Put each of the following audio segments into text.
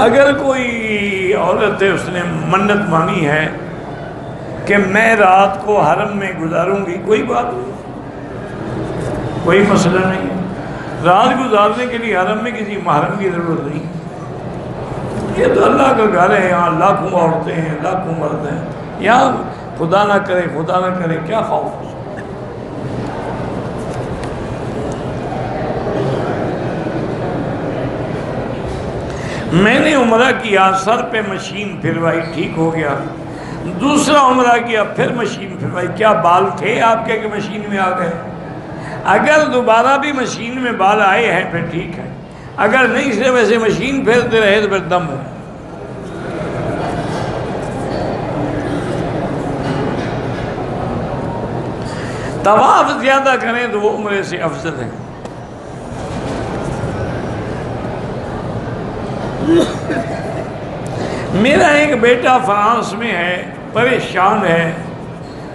اگر کوئی عورت ہے اس نے منت مانی ہے کہ میں رات کو حرم میں گزاروں گی، کوئی بات نہیں، کوئی مسئلہ نہیں، رات گزارنے کے لیے حرم میں کسی محرم کی ضرورت نہیں۔ یہ تو اللہ کا گھر ہے، یہاں لاکھوں عورتیں ہیں، لاکھوں مرد ہیں، یہاں خدا نہ کرے کیا خوف ہو سکتا۔ میں نے عمرہ کیا، سر پہ مشین پھروائی، ٹھیک ہو گیا، دوسرا عمرہ کیا، پھر مشین پھروائی، کیا بال تھے آپ کے کہ مشین میں آ گئے؟ اگر دوبارہ بھی مشین میں بال آئے ہیں پھر ٹھیک ہے، اگر نہیں سے ویسے مشین پھیرتے رہے تو پھر دم ہے۔ طواف زیادہ کریں تو وہ عمرے سے افضل ہے۔ میرا ایک بیٹا فرانس میں ہے، پریشان ہے،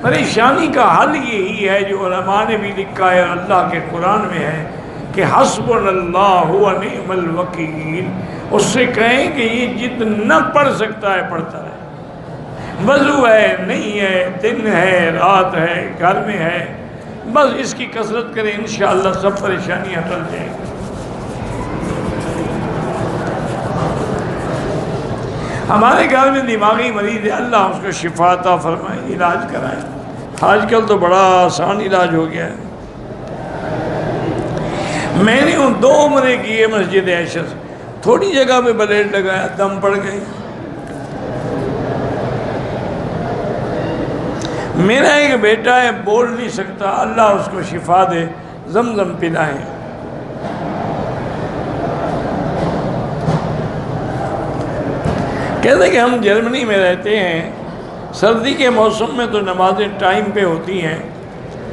پریشانی کا حل یہی ہے جو علماء نے بھی لکھا ہے، اللہ کے قرآن میں ہے کہ حسبنا اللہ و نعم الوکیل۔ اس سے کہیں کہ یہ جتنا پڑھ سکتا ہے پڑھتا رہے، وضو ہے نہیں ہے، دن ہے رات ہے گھر میں ہے، بس اس کی کثرت کریں، انشاءاللہ سب پریشانیاں ٹل جائیں گی۔ ہمارے گھر میں دماغی مریض ہے، اللہ اس کو شفا عطا فرمائے، علاج کرائیں۔ آج کل تو بڑا آسان علاج ہو گیا ہے۔ میں نے ان 2 عمرے کیے مسجد عائشہ سے، تھوڑی جگہ پہ بلیڈ لگایا، دم پڑ گئی۔ میرا ایک بیٹا ہے، بول نہیں سکتا، اللہ اس کو شفا دے، زمزم پلائیں۔ کہتے ہیں کہ ہم جرمنی میں رہتے ہیں، سردی کے موسم میں تو نمازیں ٹائم پہ ہوتی ہیں،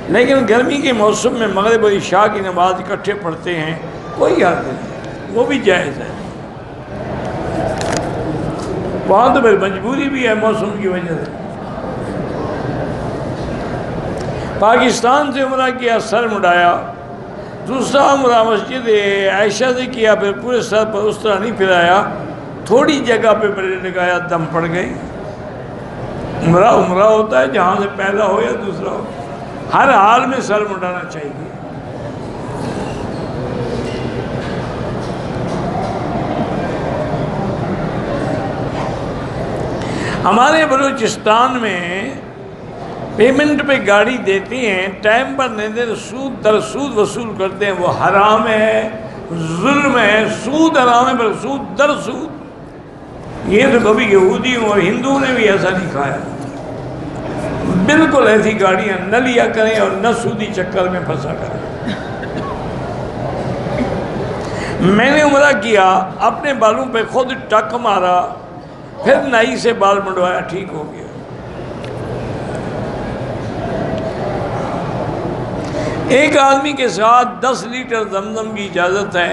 لیکن گرمی کے موسم میں مغرب و عشاء کی نماز اکٹھے پڑھتے ہیں، کوئی حرج نہیں، وہ بھی جائز ہے۔ وہاں تو پھر مجبوری بھی ہے موسم کی وجہ سے۔ پاکستان سے عمرہ کیا، سر مڈایا، دوسرا عمرہ مسجد عائشہ سے کیا، پھر پورے سر پر اس طرح نہیں پھرایا، تھوڑی جگہ پہ بلیڈ لگایا، دم پڑ گئی۔ عمرہ ہوتا ہے جہاں سے پہلا ہو یا دوسرا ہو، ہر حال میں سر مڈانا چاہیے۔ ہمارے بلوچستان میں پیمنٹ پہ گاڑی دیتی ہیں، ٹائم پر نہیں دے تو سود در سود وصول کرتے ہیں، وہ حرام ہے، ظلم ہے، سود حرام ہے پر سود در سود۔ یہ تو کبھی یہودیوں اور ہندوؤں نے بھی ایسا نہیں کھایا۔ بالکل ایسی گاڑیاں نہ لیا کریں اور نہ سودی چکر میں پھنسا کریں۔ میں نے عمرہ کیا، اپنے بالوں پہ خود ٹک مارا، پھر نائی سے بال منڈوایا، ٹھیک ہو گیا۔ ایک آدمی کے ساتھ 10 لیٹر زمزم کی اجازت ہے،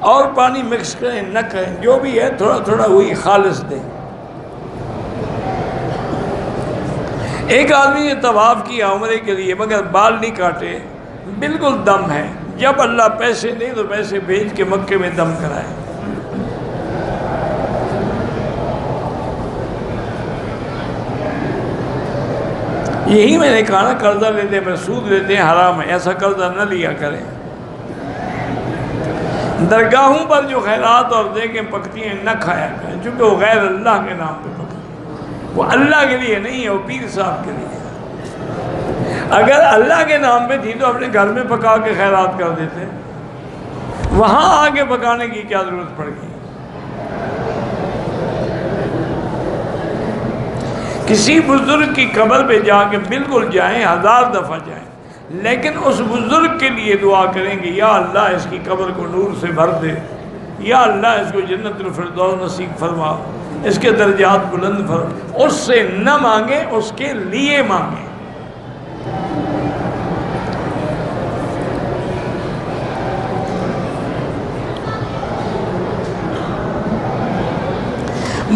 اور پانی مکس کریں نہ کریں، جو بھی ہے تھوڑا تھوڑا ہوئی خالص دیں۔ ایک آدمی نے طواف کیا عمرے کے لیے مگر بال نہیں کاٹے، بالکل دم ہے، جب اللہ پیسے دے تو پیسے بھیج کے مکے میں دم کرائے۔ یہی میں نے کہا نا، قرضہ لیتے ہیں پھر سود لیتے ہیں، حرام ہے، ایسا قرضہ نہ لیا کریں۔ درگاہوں پر جو خیرات اور دیگیں پکتی ہیں نہ کھایا کریں، چونکہ وہ غیر اللہ کے نام پہ پکتی ہیں، وہ اللہ کے لیے نہیں ہے، وہ پیر صاحب کے لیے ہے۔ اگر اللہ کے نام پہ تھی تو اپنے گھر میں پکا کے خیرات کر دیتے، وہاں آ کے پکانے کی کیا ضرورت پڑ گئی؟ کسی بزرگ کی قبر پہ جا کے بالکل جائیں، 1000 دفعہ جائیں، لیکن اس بزرگ کے لیے دعا کریں کہ یا اللہ اس کی قبر کو نور سے بھر دے، یا اللہ اس کو جنت الفردوس نصیب فرما، اس کے درجات بلند فرما۔ اس سے نہ مانگیں، اس کے لیے مانگیں۔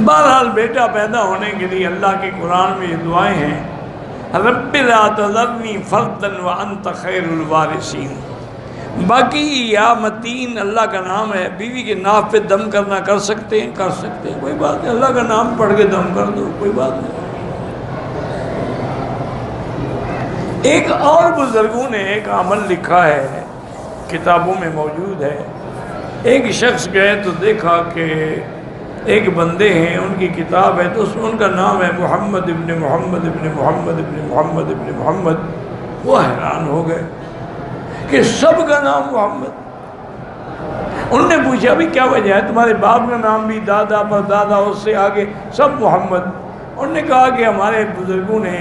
بہرحال بیٹا پیدا ہونے کے لیے اللہ کے قرآن میں یہ دعائیں ہیں، رب لا تذرنی فردا وانت خیر الوارثین، باقی یا متین اللہ کا نام ہے، بیوی کے ناف پہ دم کرنا کر سکتے ہیں، کوئی بات نہیں، اللہ کا نام پڑھ کے دم کر دو، کوئی بات نہیں۔ ایک اور بزرگوں نے ایک عمل لکھا ہے، کتابوں میں موجود ہے۔ ایک شخص گئے تو دیکھا کہ ایک بندے ہیں، ان کی کتاب ہے، تو اس میں ان کا نام ہے محمد ابن محمد ابن محمد ابن محمد ابن محمد۔ وہ حیران ہو گئے کہ سب کا نام محمد۔ انہوں نے پوچھا بھی کیا وجہ ہے، تمہارے باپ کا نام بھی دادا پر دادا اس سے آگے سب محمد۔ انہوں نے کہا کہ ہمارے بزرگوں نے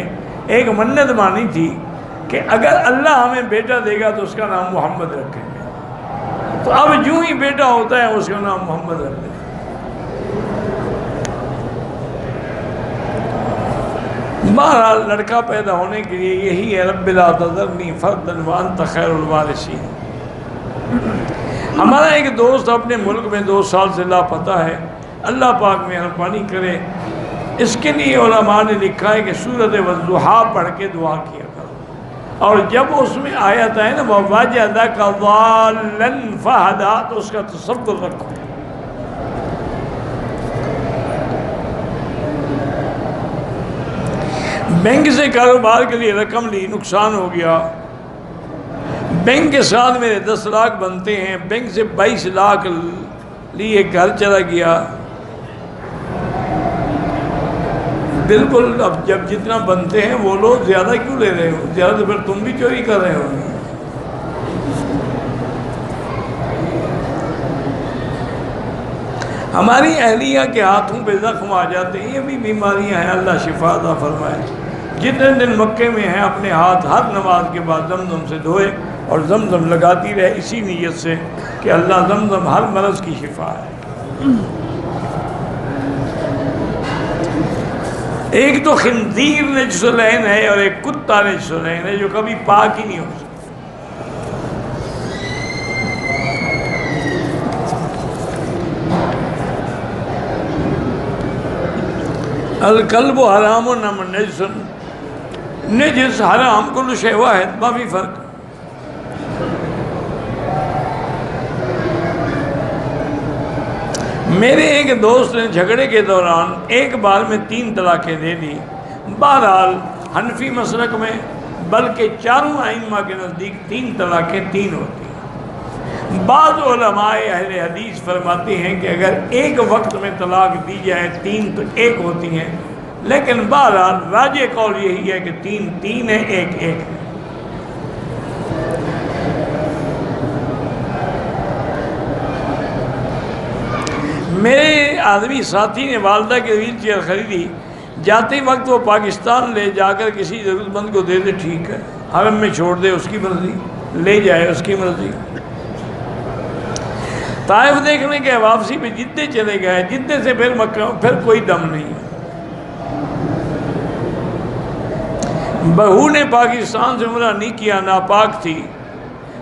ایک منت مانی تھی کہ اگر اللہ ہمیں بیٹا دے گا تو اس کا نام محمد رکھیں گے، تو اب جو ہی بیٹا ہوتا ہے اس کا نام محمد رکھ دیں۔ بہرحال لڑکا پیدا ہونے کے لیے یہی ہے، رب لا تذرنی فردا وانت خیر الوارثین۔ ہمارا ایک دوست اپنے ملک میں 2 سال سے لاپتہ ہے، اللہ پاک مہربانی کرے۔ اس کے لیے علماء نے لکھا ہے کہ سورۃ والضحیٰ پڑھ کے دعا کیا کرو، اور جب اس میں آیت ہے نا وَوَجَدَكَ ضَالًّا فَهَدَىٰ، تو اس کا تصور رکھو۔ بینک سے کاروبار کے لیے رقم لی، نقصان ہو گیا، بینک کے ساتھ میرے 10 لاکھ بنتے ہیں، بینک سے 22 لاکھ لیے گھر چلا گیا۔ بالکل، اب جب جتنا بنتے ہیں وہ لوگ زیادہ کیوں لے رہے ہو؟ زیادہ تو پھر تم بھی چوری کر رہے ہو۔ ہماری اہلیہ کے ہاتھوں پہ زخم آ جاتے ہیں، یہ بھی بیماریاں ہیں، اللہ شفا عطا فرمائے۔ جتنے دن مکے میں ہیں اپنے ہاتھ ہر نماز کے بعد زمزم سے دھوئے اور زمزم لگاتی رہے، اسی نیت سے کہ اللہ زمزم ہر مرض کی شفا ہے۔ ایک تو خنزیر نجس العین ہے اور ایک کتا نجس العین ہے جو کبھی پاک ہی نہیں ہو سکتا۔ الکلب حرام و نم نجس، نجس حرام کل شے واحد ما فی فرق۔ میرے ایک دوست نے جھگڑے کے دوران ایک بار میں 3 طلاقیں دے دی۔ بہرحال حنفی مسلک میں بلکہ چاروں ائمہ کے نزدیک 3 طلاقیں 3 ہوتی ہیں۔ بعض علماء اہل حدیث فرماتے ہیں کہ اگر ایک وقت میں طلاق دی جائے 3 تو 1 ہوتی ہیں، لیکن بہرحال راجح قول یہی ہے کہ 3 3 ہے، 1 1 ہے۔ میرے آدمی ساتھی نے والدہ کے ویل چیئر خریدی، جاتے وقت وہ پاکستان لے جا کر کسی ضرورت مند کو دے دے، ٹھیک ہے، حرم میں چھوڑ دے، اس کی مرضی، لے جائے اس کی مرضی۔ طائف دیکھنے کے واپسی پہ جدے چلے گئے، جدے سے پھر مکہ، پھر کوئی دم نہیں۔ بہو نے پاکستان سے عمرہ نہیں کیا، ناپاک تھی،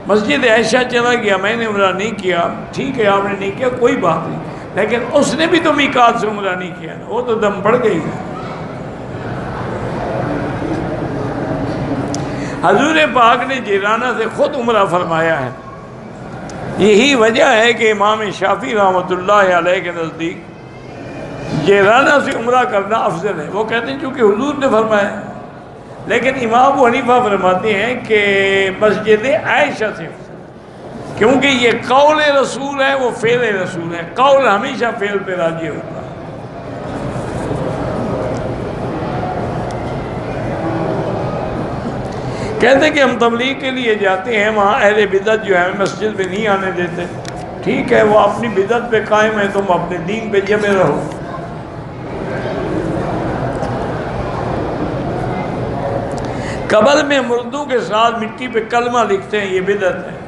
مسجد عائشہ چلا گیا، میں نے عمرہ نہیں کیا، ٹھیک ہے آپ نے نہیں کیا کوئی بات نہیں، لیکن اس نے بھی تو میقات سے عمرہ نہیں کیا نا، وہ تو دم پڑ گئی۔ حضور پاک نے جیرانہ سے خود عمرہ فرمایا ہے۔ یہی وجہ ہے کہ امام شافعی رحمۃ اللہ علیہ کے نزدیک جیرانہ سے عمرہ کرنا افضل ہے، وہ کہتے ہیں چونکہ حضور نے فرمایا، لیکن امام ابو حنیفہ فرماتے ہیں کہ مسجد عائشہ سے افضل، کیونکہ یہ قول رسول ہے، وہ فعل رسول ہے، قول ہمیشہ فعل پہ راجی ہوتا ہے۔ کہتے ہیں کہ ہم تبلیغ کے لیے جاتے ہیں، وہاں اہل بدعت جو ہے مسجد میں نہیں آنے دیتے، ٹھیک ہے وہ اپنی بدعت پہ قائم ہے، تم اپنے دین پہ جمے رہو۔ قبر میں مردوں کے ساتھ مٹی پہ کلمہ لکھتے ہیں، یہ بدعت ہے۔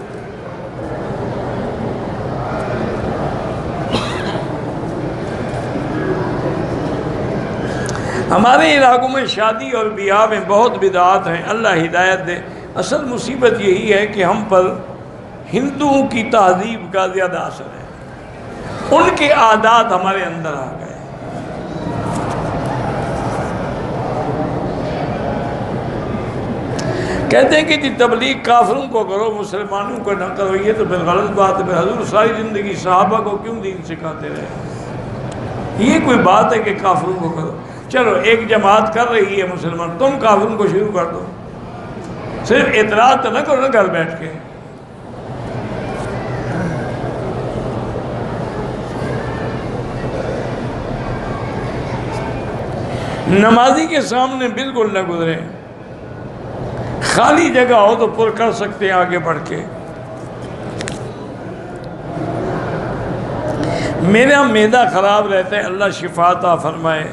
ہمارے علاقوں میں شادی اور بیاہ میں بہت بدعات ہیں، اللہ ہدایت دے۔ اصل مصیبت یہی ہے کہ ہم پر ہندوؤں کی تہذیب کا زیادہ اثر ہے، ان کے عادات ہمارے اندر آ گئے۔ کہتے ہیں کہ جی تبلیغ کافروں کو کرو مسلمانوں کو نہ کرو، یہ تو پھر غلط بات ہے۔ پھر حضور ساری زندگی صحابہ کو کیوں دین سکھاتے رہے؟ یہ کوئی بات ہے کہ کافروں کو کرو؟ چلو ایک جماعت کر رہی ہے مسلمان، تم کافروں کو شروع کر دو، صرف اعتراض تو نہ کرو نا گھر بیٹھ کے۔ نمازی کے سامنے بالکل نہ گزرے، خالی جگہ ہو تو پر کر سکتے ہیں آگے بڑھ کے۔ میرا معدہ خراب رہتا ہے، اللہ شفا عطا فرمائے۔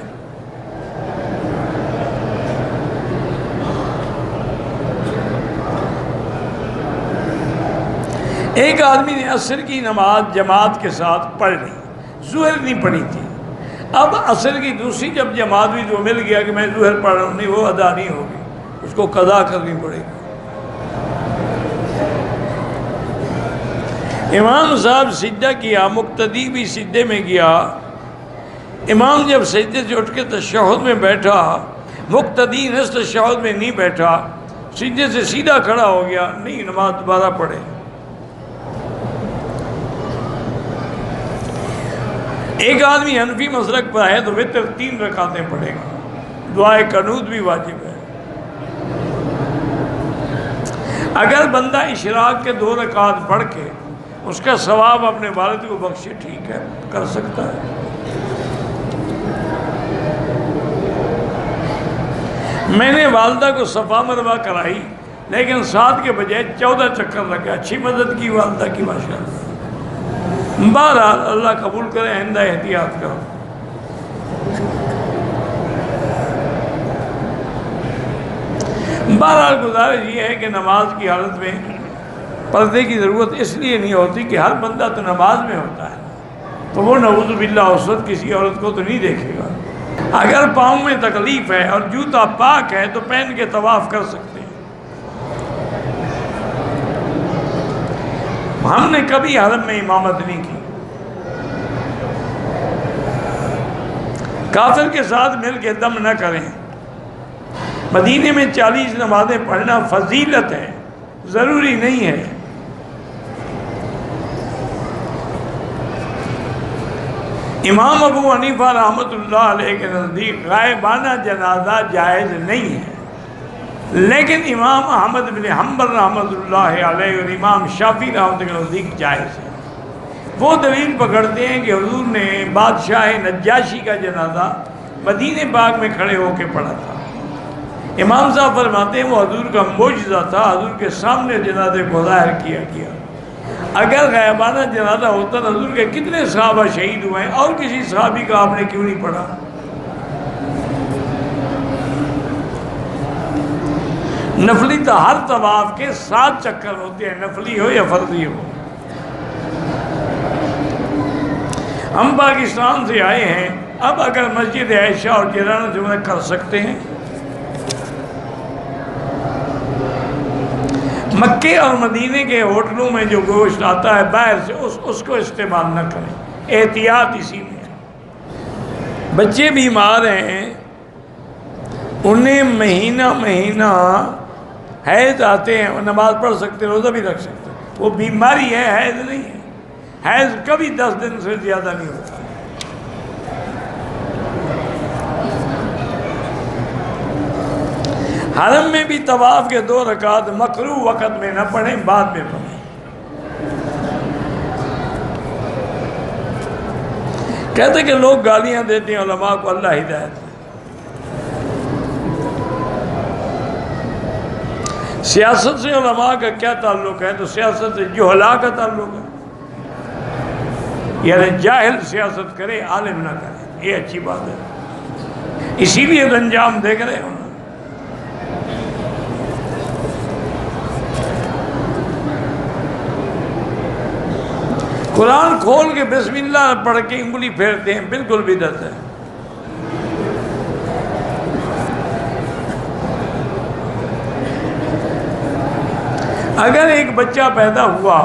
ایک آدمی نے عصر کی نماز جماعت کے ساتھ پڑھ لی، ظہر نہیں پڑھی تھی، اب عصر کی دوسری جب جماعت بھی تو مل گیا کہ میں ظہر پڑھ رہا ہوں، نہیں وہ ادا نہیں ہوگی، اس کو قضا کرنی پڑے گی۔ امام صاحب سجدہ کیا، مقتدی بھی سجدے میں گیا، امام جب سجدے سے اٹھ کے تشہد میں بیٹھا، مقتدی نصف تشہد میں نہیں بیٹھا، سجدے سے سیدھا کھڑا ہو گیا، نہیں نماز دوبارہ پڑھے۔ ایک آدمی حنفی مسلک پر ہے تو وتر 3 رکعتیں پڑھے گا، دعائے قنوت بھی واجب ہے۔ اگر بندہ اشراق کے 2 رکعت پڑھ کے اس کا ثواب اپنے والد کو بخشے، ٹھیک ہے، کر سکتا ہے۔ میں نے والدہ کو صفا مروہ کرائی، لیکن 7 کے بجائے 14 چکر لگا، اچھی مدد کی والدہ کی ماشاءاللہ۔ بہرحال اللہ قبول کرے، آئندہ احتیاط کرو۔ بہرحال گزارش یہ ہے کہ نماز کی حالت میں پردے کی ضرورت اس لیے نہیں ہوتی کہ ہر بندہ تو نماز میں ہوتا ہے، تو وہ نعوذ باللہ اس وقت کسی عورت کو تو نہیں دیکھے گا۔ اگر پاؤں میں تکلیف ہے اور جوتا پاک ہے تو پہن کے طواف کر سکتے ہیں۔ ہم نے کبھی حرم میں امامت نہیں کی، کافر کے ساتھ مل کے دم نہ کریں۔ مدینے میں 40 نمازیں پڑھنا فضیلت ہے، ضروری نہیں ہے۔ امام ابو حنیفہ رحمۃ اللہ علیہ کے نزدیک غائبانہ جنازہ جائز نہیں ہے، لیکن امام احمد بن حنبل رحمۃ اللہ علیہ اور امام شافعی رحمۃ اللہ کے نزدیک جائز ہے۔ وہ دلیل پکڑتے ہیں کہ حضور نے بادشاہ نجاشی کا جنازہ مدینہ پاک میں کھڑے ہو کے پڑھا تھا۔ امام صاحب فرماتے ہیں وہ حضور کا معجزہ تھا، حضور کے سامنے جنازے کو ظاہر کیا گیا۔ اگر غائبانہ جنازہ ہوتا تو حضور کے کتنے صحابہ شہید ہوئے ہیں، اور کسی صحابی کا آپ نے کیوں نہیں پڑھا؟ نفلی تو ہر طواف کے 7 چکر ہوتے ہیں، نفلی ہو یا فرضی ہو۔ ہم پاکستان سے آئے ہیں، اب اگر مسجد عائشہ اور جیرانہ جمعہ کر سکتے ہیں، مکے اور مدینے کے ہوٹلوں میں جو گوشت آتا ہے باہر سے اس کو استعمال نہ کریں، احتیاط اسی میں ہے۔ بچے بیمار ہیں، انہیں مہینہ حیض آتے ہیں، وہ نماز پڑھ سکتے، روزہ بھی رکھ سکتے، وہ بیماری ہے، حیض نہیں ہے۔ حیض کبھی 10 دن سے زیادہ نہیں ہوتا۔ حرم میں بھی طواف کے 2 رکعت مکروہ وقت میں نہ پڑھیں، بعد میں پڑھیں۔ کہتے کہ لوگ گالیاں دیتے ہیں علماء کو، اللہ ہدایت دے۔ سیاست سے علماء کا کیا تعلق ہے؟ تو سیاست سے جہلاء کا تعلق ہے، یعنی جاہل سیاست کرے، عالم نہ کرے، یہ اچھی بات ہے، اسی لیے انجام دیکھ رہے ہیں۔ قرآن کھول کے بسم اللہ پڑھ کے انگلی پھیرتے ہیں، بالکل بدعت ہے۔ اگر ایک بچہ پیدا ہوا،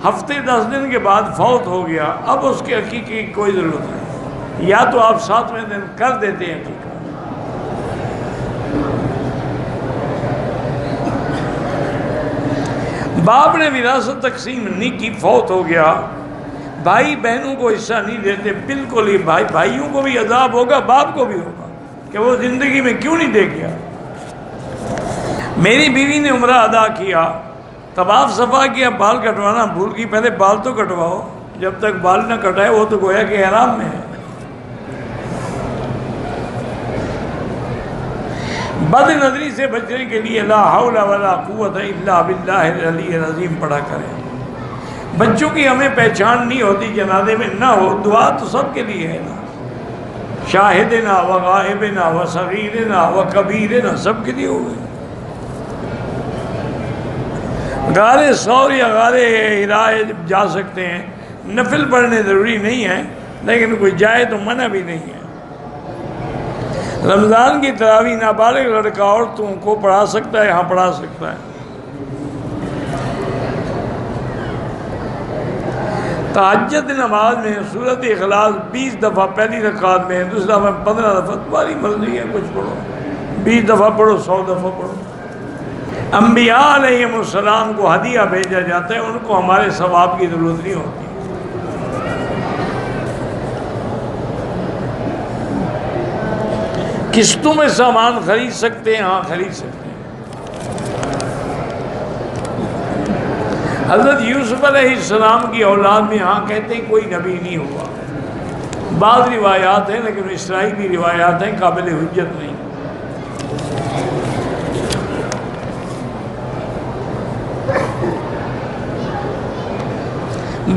ہفتے 10 دن کے بعد فوت ہو گیا، اب اس کے عقیقے کی کوئی ضرورت نہیں، یا تو آپ 7ویں دن کر دیتے ہیں عقیقہ، باپ نے وراثت تقسیم نہیں کی، فوت ہو گیا، بھائی بہنوں کو حصہ نہیں دیتے، بالکل ہی بھائیوں کو بھی عذاب ہوگا، باپ کو بھی ہوگا کہ وہ زندگی میں کیوں نہیں دے گیا۔ میری بیوی نے عمرہ ادا کیا، طواف صفا کیا، بال کٹوانا بھول گئی، پہلے بال تو کٹواؤ، جب تک بال نہ کٹائے وہ تو گویا کہ احرام میں ہے۔ بد نظری سے بچنے کے لیے لا حول ولا قوت الا باللہ العلی العظیم پڑھا کریں۔ بچوں کی ہمیں پہچان نہیں ہوتی، جنازے میں نہ ہو، دعا تو سب کے لیے ہے نا، شاہدنا و غائبنا و صغیرنا و کبیرنا، سب کے لیے ہو گئی۔ غار ثور یا غار حراء جا سکتے ہیں، نفل پڑھنے ضروری نہیں ہے، لیکن کوئی جائے تو منع بھی نہیں ہے۔ رمضان کی تراویح نابالغ لڑکا عورتوں کو پڑھا سکتا ہے، ہاں پڑھا سکتا ہے۔ تہجد نماز میں سورۃ اخلاص 20 دفعہ پہلی رکعت میں، دوسری دفعہ 15 دفعہ، تمہاری مرضی ہے، کچھ پڑھو، 20 دفعہ پڑھو، 100 دفعہ پڑھو۔ انبیاء علیہ السلام کو ہدیہ بھیجا جاتا ہے، ان کو ہمارے ثواب کی ضرورت نہیں ہوتی۔ قسطوں میں سامان خرید سکتے ہیں، ہاں خرید سکتے ہیں۔ حضرت یوسف علیہ السلام کی اولاد میں ہاں کہتے ہیں کوئی نبی نہیں ہوا، بعض روایات ہیں لیکن اسرائیلی روایات ہیں، قابل حجت نہیں۔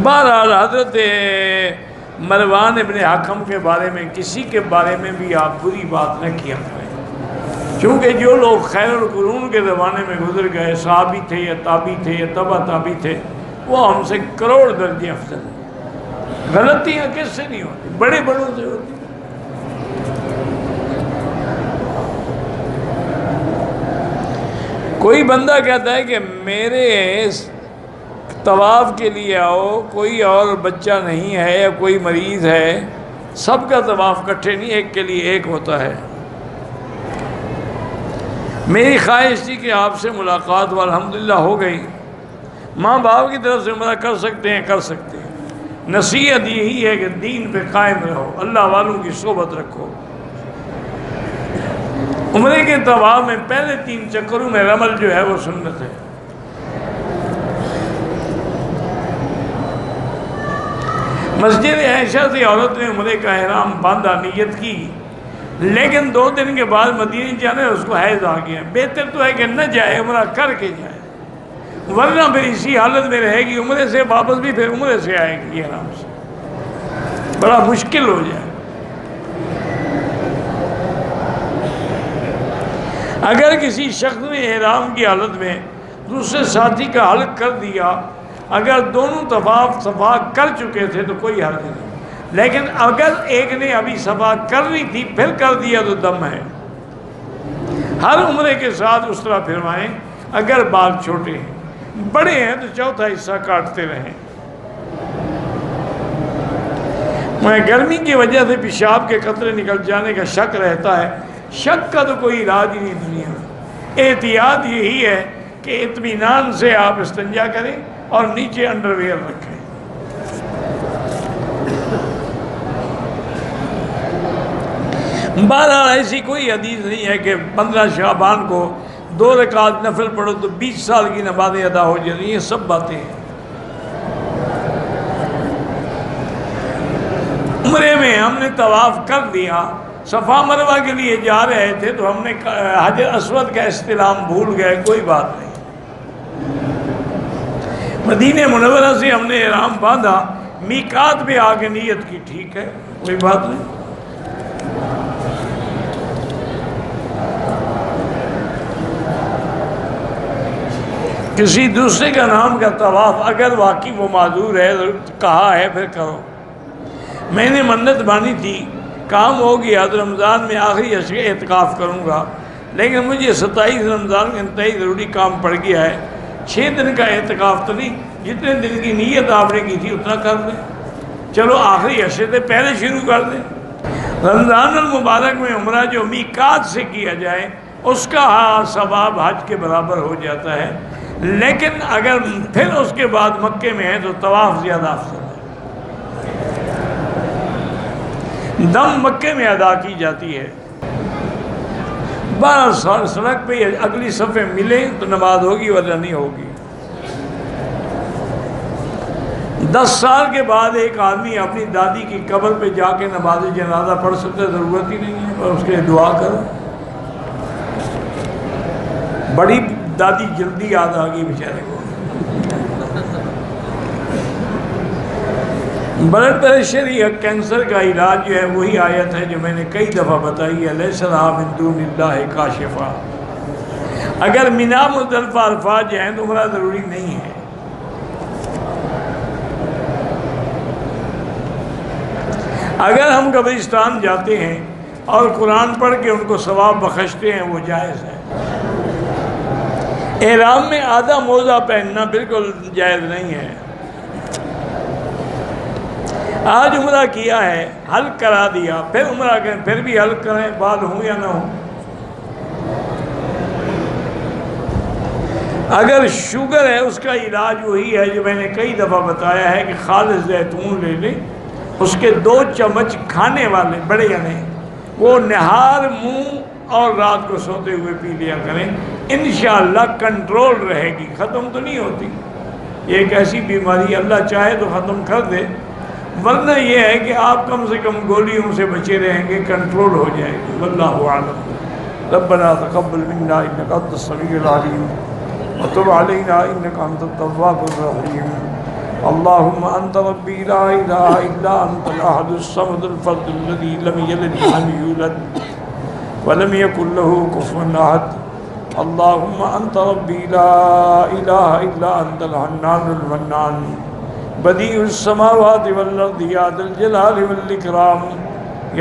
بہرحال حضرت مروان ابن حکم کے بارے میں کسی کے بارے میں بھی آپ بری بات نہ کیا کریں، چونکہ جو لوگ خیر القرون کے زمانے میں گزر گئے، صحابی تھے یا تابعی تھے یا تبع تابعی تھے، وہ ہم سے کروڑ درجے افضل ہیں۔ غلطیاں کس سے نہیں ہوتی؟ بڑے بڑوں سے ہوتی۔ کوئی بندہ کہتا ہے کہ میرے طواف کے لیے آؤ، کوئی اور بچہ نہیں ہے یا کوئی مریض ہے، سب کا طواف اکٹھے نہیں، ایک کے لیے ایک ہوتا ہے۔ میری خواہش تھی کہ آپ سے ملاقات والحمدللہ ہو گئی۔ ماں باپ کی طرف سے عمرہ کر سکتے ہیں، کر سکتے ہیں۔ نصیحت یہی ہے کہ دین پہ قائم رہو، اللہ والوں کی صحبت رکھو۔ عمرے کے طواف میں پہلے 3 چکروں میں رمل جو ہے وہ سنت ہے۔ مسجد عائشہ سے عورت نے عمرے کا احرام باندھا، نیت کی، لیکن 2 دن کے بعد مدینے جانا ہے، اس کو حیض آ گیا۔ بہتر تو ہے کہ نہ جائے، عمرہ کر کے جائے، ورنہ پھر اسی حالت میں رہے گی، عمرے سے واپس بھی پھر عمرے سے آئے گی، احرام سے بڑا مشکل ہو جائے۔ اگر کسی شخص نے احرام کی حالت میں دوسرے ساتھی کا حلق کر دیا، اگر دونوں طواف صفا کر چکے تھے تو کوئی حرج نہیں، لیکن اگر ایک نے ابھی صفا کرنی تھی پھر کر دیا تو دم ہے۔ ہر عمرے کے ساتھ اس طرح پھروائیں۔ اگر بال چھوٹے ہیں، بڑے ہیں تو چوتھا حصہ کاٹتے رہیں۔ میں گرمی کی وجہ سے پیشاب کے قطرے نکل جانے کا شک رہتا ہے، شک کا تو کوئی علاج ہی نہیں دنیا میں۔ احتیاط یہی ہے کہ اطمینان سے آپ استنجا کریں اور نیچے انڈر ویئر رکھیں۔ بہرحال ایسی کوئی حدیث نہیں ہے کہ 15 شعبان کو 2 رکعت نفل پڑھو تو 20 سال کی نمازیں ادا ہو جائیں، یہ سب باتیں ہیں۔ عمرے میں ہم نے طواف کر دیا، صفا مروہ کے لیے جا رہے تھے تو ہم نے حجر اسود کا استلام بھول گئے، کوئی بات نہیں۔ مدینہ منورہ سے ہم نے احرام باندھا، میقات پہ آ کے نیت کی، ٹھیک ہے، کوئی بات نہیں۔ کسی دوسرے کا نام کا طواف اگر واقعی وہ معذور ہے، کہا ہے پھر کرو۔ میں نے منت مانی تھی، کام ہو گیا تو رمضان میں آخری عشرے اعتکاف کروں گا، لیکن مجھے 27 رمضان کا انتہائی ضروری کام پڑ گیا ہے۔ 6 دن کا اعتکاف تو نہیں، جتنے دن کی نیت آپ نے کی تھی اتنا کر دیں، چلو آخری عشرے سے پہلے شروع کر دیں۔ رمضان المبارک میں عمرہ جو میقات سے کیا جائے اس کا ثواب حج کے برابر ہو جاتا ہے، لیکن اگر پھر اس کے بعد مکے میں ہے تو طواف زیادہ افضل ہے، دم مکے میں ادا کی جاتی ہے۔ 12 سال سڑک پہ اگلی صفحے ملے تو نماز ہوگی ورنہ نہیں ہوگی۔ 10 سال کے بعد ایک آدمی اپنی دادی کی قبر پہ جا کے نماز جنازہ پڑھ سکتے، ضرورت ہی نہیں ہے، اور اس کے لیے دعا کرو۔ بڑی دادی جلدی یاد آ گئی بیچارے کو۔ بلڈ پریشر یا کینسر کا علاج جو ہے وہی آیت ہے جو میں نے کئی دفعہ بتائی ہے، لیس لہا من دون اللہ کاشفہ۔ اگر مینا مزدلفہ عرفات جو ہیں تو عمرہ ضروری نہیں ہے۔ اگر ہم قبرستان جاتے ہیں اور قرآن پڑھ کے ان کو ثواب بخشتے ہیں وہ جائز ہے۔ احرام میں آدھا موزہ پہننا بالکل جائز نہیں ہے۔ آج عمرہ کیا ہے، حلق کرا دیا، پھر عمرہ کریں، پھر بھی حلق کریں، بال ہوں یا نہ ہوں۔ اگر شوگر ہے اس کا علاج وہی ہے جو میں نے کئی دفعہ بتایا ہے کہ خالص زیتون لے لیں، اس کے 2 چمچ کھانے والے بڑے یعنی وہ نہار منہ اور رات کو سوتے ہوئے پی لیا کریں، انشاءاللہ کنٹرول رہے گی، ختم تو نہیں ہوتی۔ یہ ایک ایسی بیماری اللہ چاہے تو ختم کر دے، ورنہ یہ ہے کہ آپ کم سے کم گولیوں سے بچے رہیں گے، کنٹرول ہو جائے گی۔ واللہ اعلم۔ ربنا تقبل منا انک انت السمیع العلیم وتب علینا انک انت التواب الرحیم۔ اللهم انت ربی لا الہ الا انت الاحد الصمد الفرد الذی لم یلد ولم یولد ولم یکن له کفوا احد۔ اللهم انت ربی لا الہ الا انت الحنان المنان بدیع السماوات والارض یا ذا الجلال والاکرام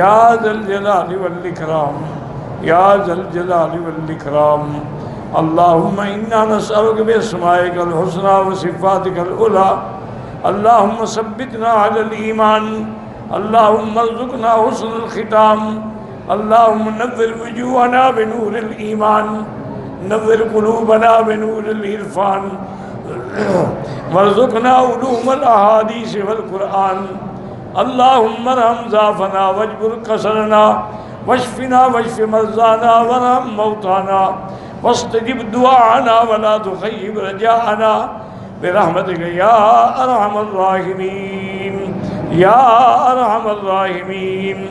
یا ذا الجلال والاکرام یا ذا الجلال والاکرام۔ اللهم انا نسألك باسمائك الحسنى وصفاتك العلى اللهم ثبتنا على الإيمان اللهم ارزقنا حسن الختام اللهم نور وجوهنا بنور الإيمان نور قلوبنا بنور العرفان وارزقنا علوم الأحاديث والقرآن اللهم ارحم ضعفنا واجبر كسرنا واشفنا واشف مرضانا وارحم موتانا واستجب دعاءنا ولا تخيب رجاءنا برحمتك یا ارحم الراحمین یا ارحم الراحمین۔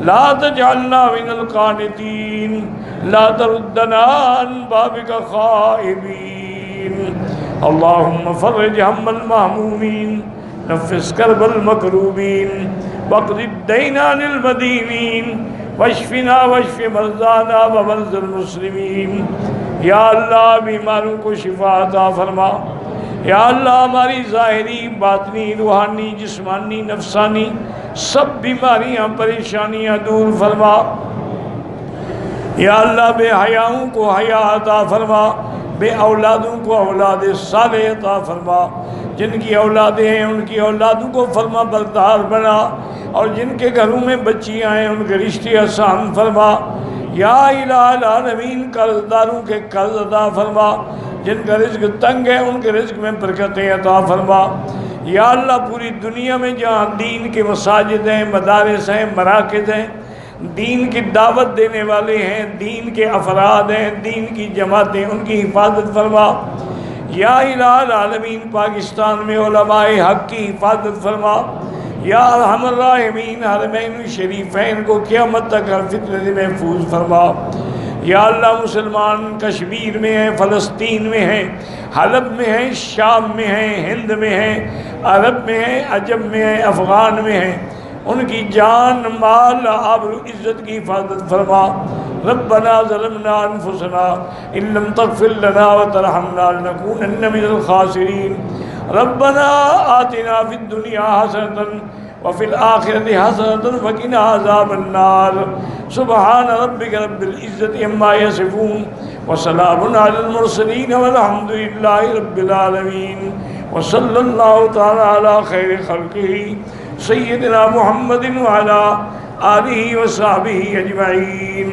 لا تجعلنا من القانتین لا تردنا عن بابك خائبین۔ اللهم فرج هم المہمومین نفس کرب المکروبین واقض الدین عن المدینین واشفنا واشف مرضانا ومرضى المسلمین۔ یا اللہ بیماروں کو شفا عطا فرما، یا اللہ ہماری ظاہری باطنی روحانی جسمانی نفسانی سب بیماریاں پریشانیاں دور فرما۔ یا اللہ بے حیاؤں کو حیا عطا فرما، بے اولادوں کو اولاد صالح عطا فرما، جن کی اولادیں ہیں ان کی اولادوں کو فرما بردار بنا، اور جن کے گھروں میں بچیاں ہیں ان کے رشتے آسان فرما۔ یا الہ العالمین قرض داروں کے قرض عطا فرما، جن کا رزق تنگ ہے ان کے رزق میں برکتیں عطا فرما۔ یا اللہ پوری دنیا میں جہاں دین کے مساجد ہیں، مدارس ہیں، مراکز ہیں، دین کی دعوت دینے والے ہیں، دین کے افراد ہیں، دین کی جماعتیں، ان کی حفاظت فرما۔ یا الہ العالمین پاکستان میں علماء حق کی حفاظت فرما۔ یا ارحم الراحمین حرمین شریفین کو قیامت تک ہر فتنہ سے محفوظ فرما۔ یا اللہ مسلمان کشمیر میں ہیں، فلسطین میں ہیں، حلب میں ہیں، شام میں ہیں، ہند میں ہیں، عرب میں ہیں، عجم میں ہیں، افغان میں ہیں، ان کی جان مال آبرو عزت کی حفاظت فرما۔ ربنا ظلمنا انفسنا ان لم تغفر لنا وترحمنا لنكونن من الخاسرین۔ ربنا آتنا فی الدنیا حسنۃ وفی الآخرۃ حسنۃ وقنا عذاب النار۔ سبحان ربک رب العزۃ عما یصفون وسلام علی المرسلین والحمد للہ رب العالمین۔ وصلی اللہ تعالی علی خیر خلقہ سیدنا محمد وعلی آلہ وصحبہ اجمعین۔